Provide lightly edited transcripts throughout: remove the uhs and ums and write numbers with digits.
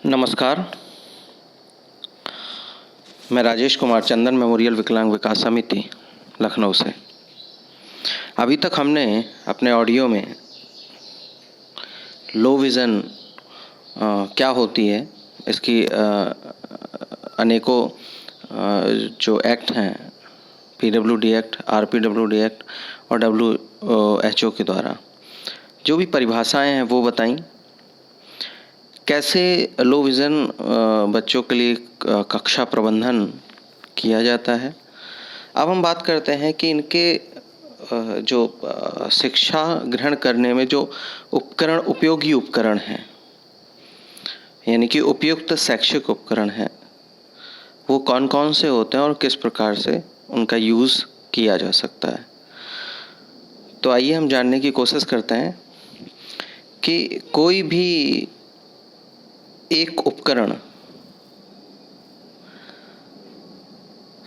नमस्कार। मैं राजेश कुमार चंदन मेमोरियल विकलांग विकास समिति लखनऊ से। अभी तक हमने अपने ऑडियो में लो विज़न क्या होती है, इसकी अनेकों जो एक्ट हैं, पीडब्ल्यूडी एक्ट, आरपीडब्ल्यूडी एक्ट और डब्ल्यूएचओ के द्वारा जो भी परिभाषाएं हैं वो बताई। कैसे लो विज़न बच्चों के लिए कक्षा प्रबंधन किया जाता है। अब हम बात करते हैं कि इनके जो शिक्षा ग्रहण करने में जो उपयोगी उपकरण हैं, यानी कि उपयुक्त शैक्षिक उपकरण हैं, वो कौन कौन से होते हैं और किस प्रकार से उनका यूज़ किया जा सकता है। तो आइए हम जानने की कोशिश करते हैं कि कोई भी एक उपकरण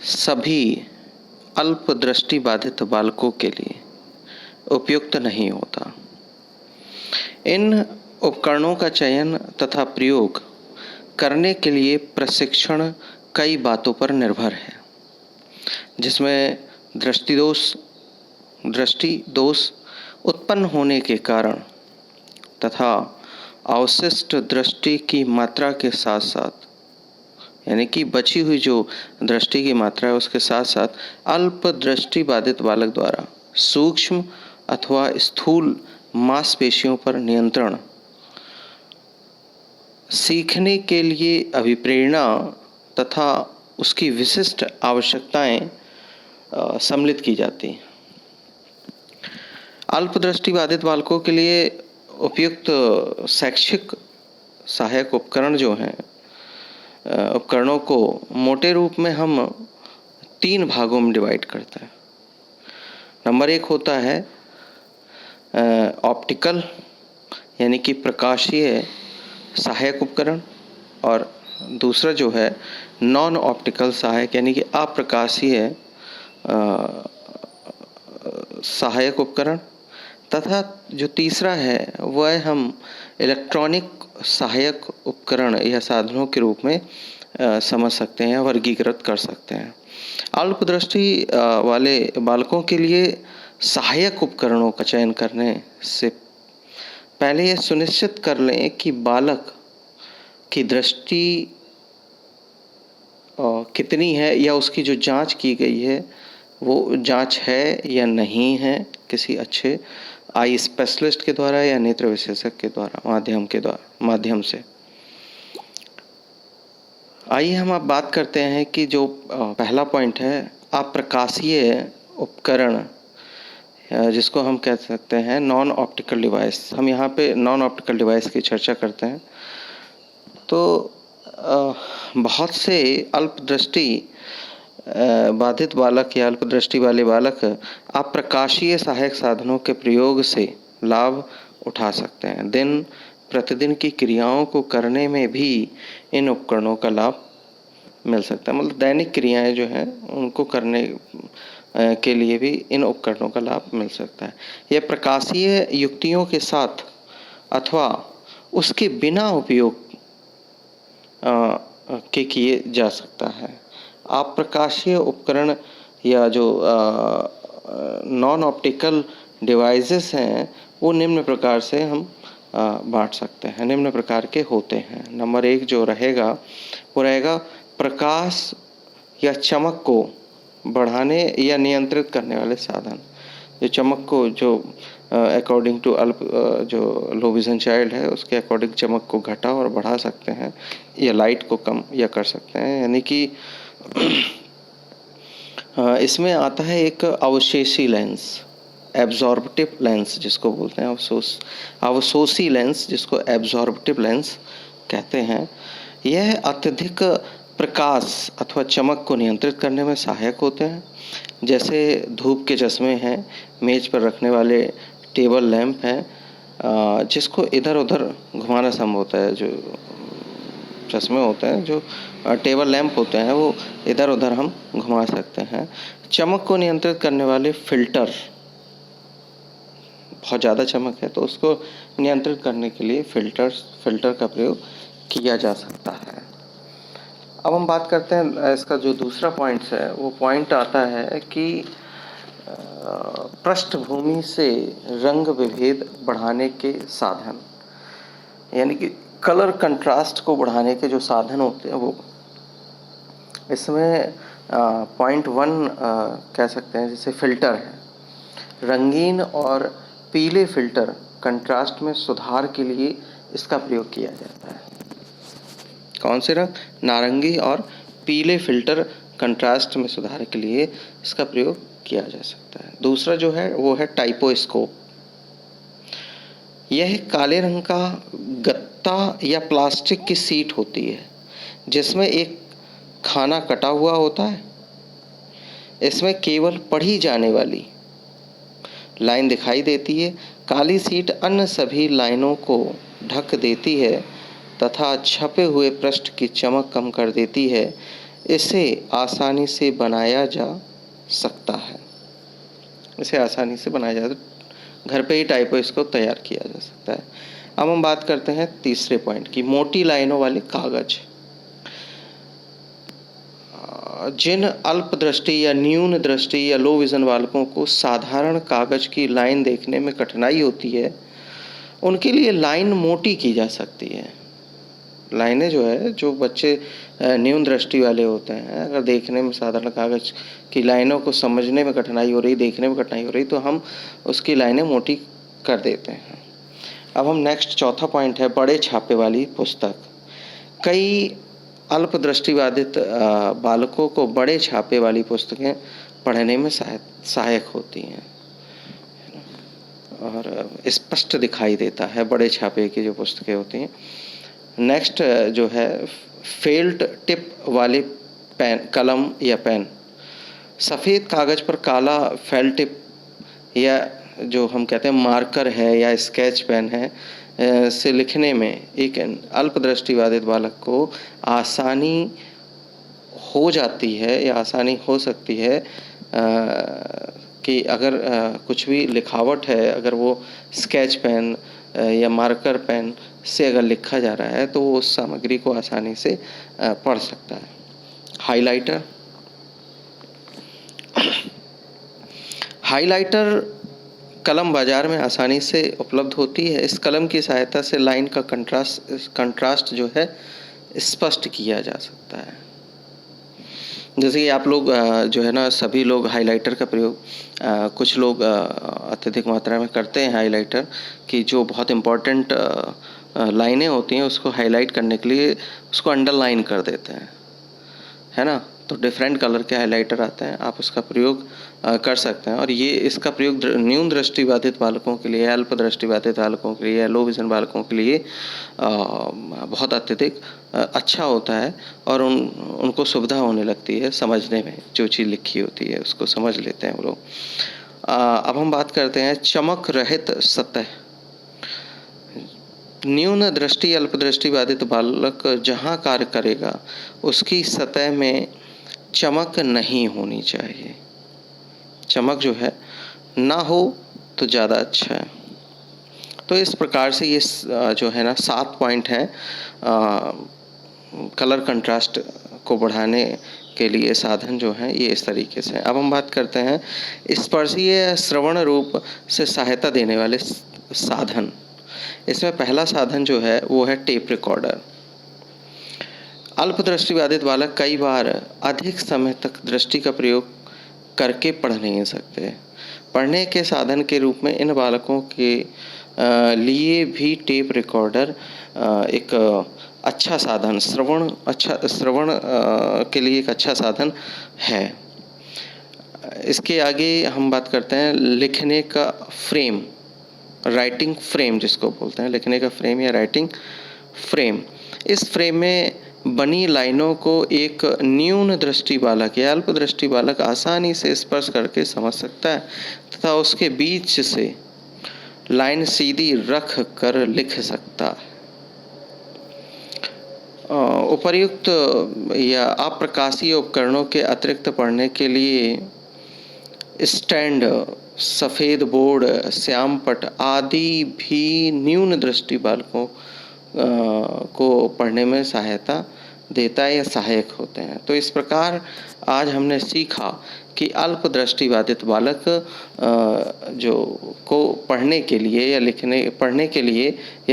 सभी अल्प दृष्टि बाधित बालकों के लिए उपयुक्त नहीं होता। इन उपकरणों का चयन तथा प्रयोग करने के लिए प्रशिक्षण कई बातों पर निर्भर है, जिसमें दृष्टि दोष उत्पन्न होने के कारण तथा अवशिष्ट दृष्टि की मात्रा के साथ साथ, यानी कि बची हुई जो दृष्टि की मात्रा है उसके साथ साथ अल्प दृष्टि बाधित बालक द्वारा सूक्ष्म अथवा स्थूल मांसपेशियों पर नियंत्रण, सीखने के लिए अभिप्रेरणा तथा उसकी विशिष्ट आवश्यकताएं सम्मिलित की जाती हैं। अल्प दृष्टि बाधित बालकों के लिए उपयुक्त शैक्षिक सहायक उपकरण जो हैं, उपकरणों को मोटे रूप में हम 3 भागों में डिवाइड करते हैं। नंबर 1 होता है ऑप्टिकल, यानी कि प्रकाशीय सहायक उपकरण, और दूसरा जो है नॉन ऑप्टिकल सहायक, यानी कि अप्रकाशीय सहायक उपकरण, तथा जो तीसरा है वह हम इलेक्ट्रॉनिक सहायक उपकरण या साधनों के रूप में समझ सकते हैं, वर्गीकृत कर सकते हैं। अल्प दृष्टि वाले बालकों के लिए सहायक उपकरणों का चयन करने से पहले यह सुनिश्चित कर लें कि बालक की दृष्टि कितनी है या उसकी जो जांच की गई है वो जांच है या नहीं है, किसी अच्छे आई स्पेशलिस्ट के द्वारा या नेत्र विशेषज्ञ के द्वारा माध्यम से। आइए हम अब बात करते हैं कि जो पहला पॉइंट है अप्रकाशीय उपकरण, जिसको हम कह सकते हैं नॉन ऑप्टिकल डिवाइस। हम यहाँ पे नॉन ऑप्टिकल डिवाइस की चर्चा करते हैं। तो बहुत से अल्प दृष्टि बाधित बालक या अल्प दृष्टि वाले बालक अप्रकाशीय सहायक साधनों के प्रयोग से लाभ उठा सकते हैं। दिन प्रतिदिन की क्रियाओं को करने में भी इन उपकरणों का लाभ मिल सकता है। मतलब दैनिक क्रियाएं जो हैं उनको करने के लिए भी इन उपकरणों का लाभ मिल सकता है। यह प्रकाशीय युक्तियों के साथ अथवा उसके बिना उपयोग के किए जा सकता है। अप्रकाशीय उपकरण या जो नॉन ऑप्टिकल डिवाइसेस हैं वो निम्न प्रकार से हम बांट सकते हैं, निम्न प्रकार के होते हैं। नंबर 1 जो रहेगा वो रहेगा प्रकाश या चमक को बढ़ाने या नियंत्रित करने वाले साधन। जो चमक को जो अकॉर्डिंग टू जो लो विज़न चाइल्ड है उसके अकॉर्डिंग चमक को घटा और बढ़ा सकते हैं या लाइट को कम या कर सकते हैं। यानी कि इसमें आता है एक अवशेषी लेंस, एब्जॉर्बिटिव लेंस जिसको बोलते हैं, अवशोषी लेंस जिसको एब्जॉर्बिटिव लेंस कहते हैं। यह अत्यधिक प्रकाश अथवा चमक को नियंत्रित करने में सहायक होते हैं। जैसे धूप के चश्मे हैं, मेज पर रखने वाले टेबल लैंप हैं, जिसको इधर उधर घुमाना संभव होता है। जो चश्मे होते हैं, जो टेबल लैंप होते हैं, वो इधर उधर हम घुमा सकते हैं। चमक को नियंत्रित करने वाले फिल्टर, बहुत ज़्यादा चमक है तो उसको नियंत्रित करने के लिए फिल्टर का प्रयोग किया जा सकता है। अब हम बात करते हैं इसका जो दूसरा पॉइंट है, वो पॉइंट आता है कि पृष्ठभूमि से रंग विभेद बढ़ाने के साधन, यानी कि कलर कंट्रास्ट को बढ़ाने के जो साधन होते हैं वो। इसमें पॉइंट 1 कह सकते हैं, जैसे फिल्टर है, रंगीन और पीले फिल्टर कंट्रास्ट में सुधार के लिए इसका प्रयोग किया जाता है। कौन से रंग? नारंगी और पीले फिल्टर कंट्रास्ट में सुधार के लिए इसका प्रयोग किया जा सकता है। दूसरा जो है वो है टाइपोस्कोप। यह काले रंग का गत्ता या प्लास्टिक की सीट होती है जिसमें एक खाना कटा हुआ होता है। इसमें केवल पढ़ी जाने वाली लाइन दिखाई देती है। काली सीट अन्य सभी लाइनों को ढक देती है तथा छपे हुए पृष्ठ की चमक कम कर देती है। इसे आसानी से बनाया जा सकता है। घर पे ही टाइपोस्कोप तैयार किया जा सकता है। अब हम बात करते हैं तीसरे पॉइंट की, मोटी लाइनों वाले कागज। जिन अल्प दृष्टि या न्यून दृष्टि या लो विजन बालकों को साधारण कागज की लाइन देखने में कठिनाई होती है, उनके लिए लाइन मोटी की जा सकती है। लाइनें जो है, जो बच्चे न्यून दृष्टि वाले होते हैं, अगर देखने में साधारण कागज की लाइनों को समझने में कठिनाई हो रही, देखने में कठिनाई हो रही, तो हम उसकी लाइनें मोटी कर देते हैं। अब हम नेक्स्ट चौथा पॉइंट है, बड़े छापे वाली पुस्तक। कई अल्प दृष्टिबाधित बालकों को बड़े छापे वाली पुस्तकें पढ़ने में सहायक होती हैं और स्पष्ट दिखाई देता है बड़े छापे की जो पुस्तकें होती हैं। नेक्स्ट जो है, फेल्ट टिप वाले पेन, कलम या पेन। सफ़ेद कागज़ पर काला फेल टिप या जो हम कहते हैं मार्कर है या स्केच पेन है से लिखने में एक अल्प दृष्टिबाधित बालक को आसानी हो जाती है या आसानी हो सकती है कि अगर कुछ भी लिखावट है, अगर वो स्केच पेन या मार्कर पेन से अगर लिखा जा रहा है तो वो उस सामग्री को आसानी से पढ़ सकता है। हाइलाइटर कलम बाजार में आसानी से उपलब्ध होती है। इस कलम की सहायता से लाइन का कंट्रास्ट जो है स्पष्ट किया जा सकता है। जैसे कि आप लोग जो है ना, सभी लोग हाइलाइटर का प्रयोग, कुछ लोग अत्यधिक मात्रा में करते हैं हाइलाइटर, कि जो बहुत इम्पोर्टेंट लाइनें होती हैं उसको हाईलाइट करने के लिए उसको अंडरलाइन कर देते हैं, है ना। तो डिफरेंट कलर के हाइलाइटर आते हैं, आप उसका प्रयोग कर सकते हैं। और ये इसका प्रयोग न्यून दृष्टिबाधित बालकों के लिए, अल्प दृष्टिबाधित बालकों के लिए, लो विजन बालकों के लिए बहुत अत्यधिक अच्छा होता है और उनको सुविधा होने लगती है समझने में। जो चीज़ लिखी होती है उसको समझ लेते हैं वो लोग। अब हम बात करते हैं चमक रहित सतह। न्यून दृष्टि अल्प दृष्टिबाधित बालक जहाँ कार्य करेगा उसकी सतह में चमक नहीं होनी चाहिए। चमक जो है ना हो तो ज़्यादा अच्छा है। तो इस प्रकार से ये जो है ना 7 पॉइंट हैं कलर कंट्रास्ट को बढ़ाने के लिए साधन जो हैं, ये इस तरीके से। अब हम बात करते हैं स्पर्शीय श्रवण रूप से सहायता देने वाले साधन। इसमें पहला साधन जो है वो है टेप रिकॉर्डर। अल्प दृष्टिबाधित बालक कई बार अधिक समय तक दृष्टि का प्रयोग करके पढ़ नहीं सकते। पढ़ने के साधन के रूप में इन बालकों के लिए भी टेप रिकॉर्डर एक अच्छा साधन, श्रवण के लिए एक अच्छा साधन है। इसके आगे हम बात करते हैं लिखने का फ्रेम, राइटिंग फ्रेम जिसको बोलते हैं, लिखने का फ्रेम या राइटिंग फ्रेम। इस फ्रेम में बनी लाइनों को एक न्यून दृष्टि बालक या अल्प दृष्टि बालक आसानी से स्पर्श करके समझ सकता है तथा उसके बीच से लाइन सीधी रख कर लिख सकता है। उपर्युक्त या अप्रकाशीय उपकरणों के अतिरिक्त पढ़ने के लिए स्टैंड, सफ़ेद बोर्ड, श्यामपट आदि भी न्यून दृष्टि बालकों को पढ़ने में सहायता देता है या सहायक होते हैं। तो इस प्रकार आज हमने सीखा कि अल्प दृष्टिबाधित बालक जो को पढ़ने के लिए या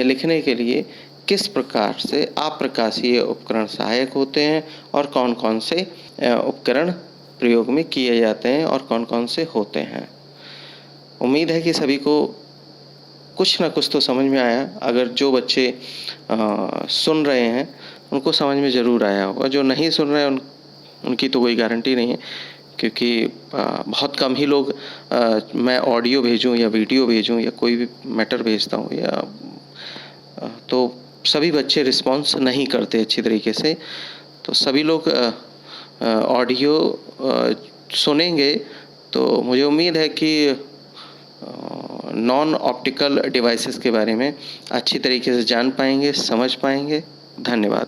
लिखने के लिए किस प्रकार से अप्रकाशीय उपकरण सहायक होते हैं और कौन-कौन से उपकरण प्रयोग में किए जाते हैं और कौन-कौन से होते हैं। उम्मीद है कि सभी को कुछ न कुछ तो समझ में आया। अगर जो बच्चे सुन रहे हैं उनको समझ में ज़रूर आया होगा, जो नहीं सुन रहे हैं उनकी तो कोई गारंटी नहीं है, क्योंकि बहुत कम ही लोग मैं ऑडियो भेजूँ या वीडियो भेजूँ या कोई भी मैटर भेजता हूँ या तो सभी बच्चे रिस्पॉन्स नहीं करते अच्छी तरीके से। तो सभी लोग ऑडियो सुनेंगे तो मुझे उम्मीद है कि नॉन ऑप्टिकल डिवाइसेस के बारे में अच्छी तरीके से जान पाएंगे, समझ पाएंगे। धन्यवाद।